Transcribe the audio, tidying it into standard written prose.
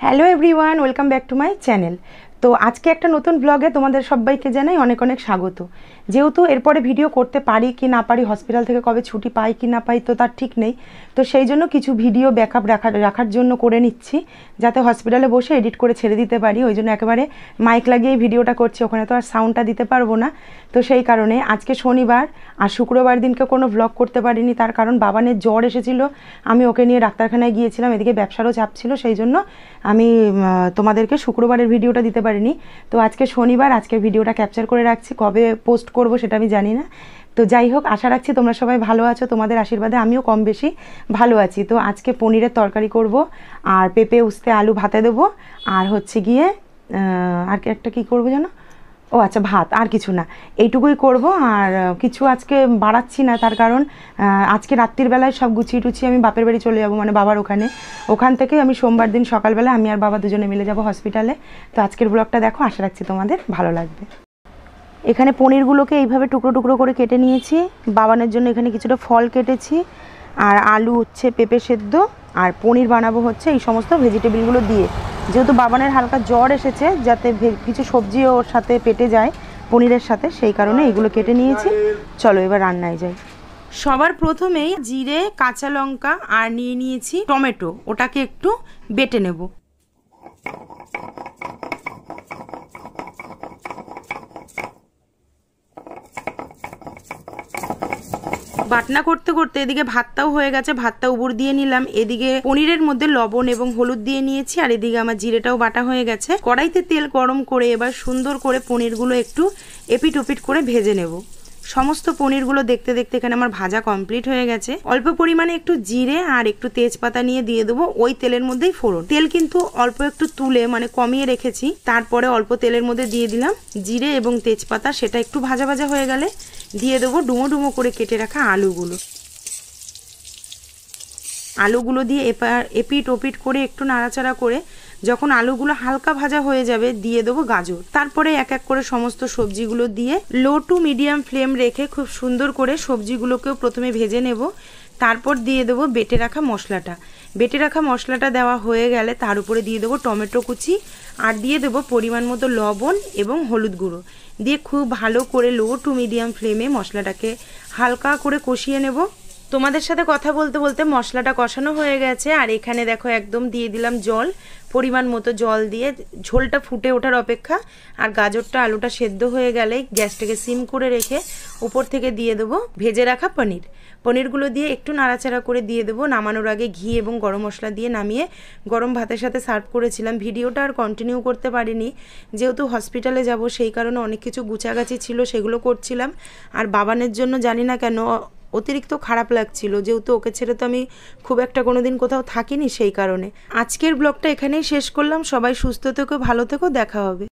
Hello everyone, welcome back to my channel. তো আজকে একটা নতুন ব্লগে তোমাদের সবাইকে জানাই অনেক অনেক স্বাগত। যেহেতু এরপরে ভিডিও করতে পারি কি না পারি, হসপিটাল থেকে কবে ছুটি পাই কি না পাই তো তার ঠিক নেই, তো সেই জন্য কিছু ভিডিও ব্যাকআপ রাখার জন্য করে নিচ্ছি, যাতে হসপিটালে বসে এডিট করে ছেড়ে দিতে পারি। ওই জন্য একেবারে মাইক লাগিয়ে ভিডিওটা করছি, ওখানে তো আর সাউন্ডটা দিতে পারবো না। তো সেই কারণে আজকে শনিবার আর শুক্রবার দিনকে কোনো ব্লগ করতে পারিনি, তার কারণ বাবানের জ্বর এসেছিল, আমি ওকে নিয়ে ডাক্তারখানায় গিয়েছিলাম, এদিকে ব্যবসারও চাপ ছিল, সেই জন্য আমি তোমাদেরকে শুক্রবারের ভিডিওটা দিতে পারিনি। তো আজকে শনিবার, আজকে ভিডিওটা ক্যাপচার করে রাখছি, কবে পোস্ট করব সেটা আমি জানি না। তো যাই হোক, আশা রাখছি তোমরা সবাই ভালো আছো, তোমাদের আশীর্বাদে আমিও কম বেশি ভালো আছি। তো আজকে পনিরের তরকারি করব, আর পেঁপে উস্তে আলু ভাতে দেবো, আর হচ্ছে গিয়ে আর একটা কী করবো জানো, ও আচ্ছা ভাত, আর কিছু না, এইটুকুই করব। আর কিছু আজকে বাড়াচ্ছি না, তার কারণ আজকে রাত্রির বেলায় সব গুছিয়ে টুছিয়ে আমি বাপের বাড়ি চলে যাব, মানে বাবার ওখানে। ওখান থেকে আমি সোমবার দিন সকালবেলা আমি আর বাবা দুজনে মিলে যাব হসপিটালে। তো আজকের ব্লগটা দেখো, আশা রাখছি তোমাদের ভালো লাগবে। এখানে পনিরগুলোকে এইভাবে টুকরো টুকরো করে কেটে নিয়েছি, বাবানের জন্য এখানে কিছুটা ফল কেটেছি, আর আলু হচ্ছে পেঁপে সেদ্ধ, আর পনির বানাবো হচ্ছে এই সমস্ত ভেজিটেবলগুলো দিয়ে। যেহেতু বাবানের হালকা জ্বর এসেছে, যাতে কিছু সবজি ওর সাথে পেটে যায় পনিরের সাথে, সেই কারণে এইগুলো কেটে নিয়েছি। চলো এবার রান্নায় যাই। সবার প্রথমেই জিরে, কাঁচা লঙ্কা আর নিয়ে নিয়েছি টমেটো, ওটাকে একটু বেটে নেব। বাটনা করতে করতে এদিকে ভাতটাও হয়ে গেছে, ভাতটা উপর দিয়ে নিলাম। এদিকে পনিরের মধ্যে লবণ এবং হলুদ দিয়ে নিয়েছি, আর এদিকে আমার জিরেটাও বাটা হয়ে গেছে। কড়াইতে তেল গরম করে এবার সুন্দর করে পনিরগুলো একটু এপিট ওপিট করে ভেজে নেব। সমস্ত পনিরগুলো দেখতে দেখতে এখানে আমার ভাজা কমপ্লিট হয়ে গেছে। অল্প পরিমাণে একটু জিরে আর একটু তেজপাতা নিয়ে দিয়ে দেবো ওই তেলের মধ্যেই ফোড়ন। তেল কিন্তু অল্প একটু তুলে মানে কমিয়ে রেখেছি, তারপরে অল্প তেলের মধ্যে দিয়ে দিলাম জিরে এবং তেজপাতা। সেটা একটু ভাজা ভাজা হয়ে গেলে দিয়ে দেবো ডুমো ডুমো করে কেটে রাখা আলুগুলো। আলুগুলো দিয়ে এপিট ওপিট করে একটু নাড়াচাড়া করে যখন আলুগুলো হালকা ভাজা হয়ে যাবে দিয়ে দেবো গাজর। তারপরে এক এক করে সমস্ত সবজিগুলো দিয়ে লো টু মিডিয়াম ফ্লেম রেখে খুব সুন্দর করে সবজিগুলোকেও প্রথমে ভেজে নেব। তারপর দিয়ে দেবো বেটে রাখা মশলাটা। বেটে রাখা মশলাটা দেওয়া হয়ে গেলে তার উপরে দিয়ে দেবো টমেটো কুচি, আর দিয়ে দেবো পরিমাণ মতো লবণ এবং হলুদ গুঁড়ো দিয়ে খুব ভালো করে লো টু মিডিয়াম ফ্লেমে মশলাটাকে হালকা করে কষিয়ে নেব। তোমাদের সাথে কথা বলতে বলতে মশলাটা কষানো হয়ে গেছে, আর এখানে দেখো একদম দিয়ে দিলাম জল, পরিমাণ মতো জল দিয়ে ঝোলটা ফুটে ওঠার অপেক্ষা। আর গাজরটা আলুটা সেদ্ধ হয়ে গেলেই গ্যাসটাকে সিম করে রেখে উপর থেকে দিয়ে দেবো ভেজে রাখা পনিরগুলো দিয়ে একটু নাড়াচাড়া করে দিয়ে দেবো। নামানোর আগে ঘি এবং গরম মশলা দিয়ে নামিয়ে গরম ভাতের সাথে সার্ভ করেছিলাম। ভিডিওটা আর কন্টিনিউ করতে পারিনি, যেহেতু হসপিটালে যাব সেই কারণে অনেক কিছু গুছাগাছি ছিল, সেগুলো করছিলাম। আর বাবানের জন্য জানি না কেন অতিরিক্ত খারাপ লাগছিল, যেহেতু ওকে ছেড়ে তো আমি খুব একটা কোনোদিন কোথাও থাকিনি, সেই কারণে আজকের ব্লগটা এখানেই শেষ করলাম। সবাই সুস্থ থেকো, ভালো থেকো, দেখা হবে।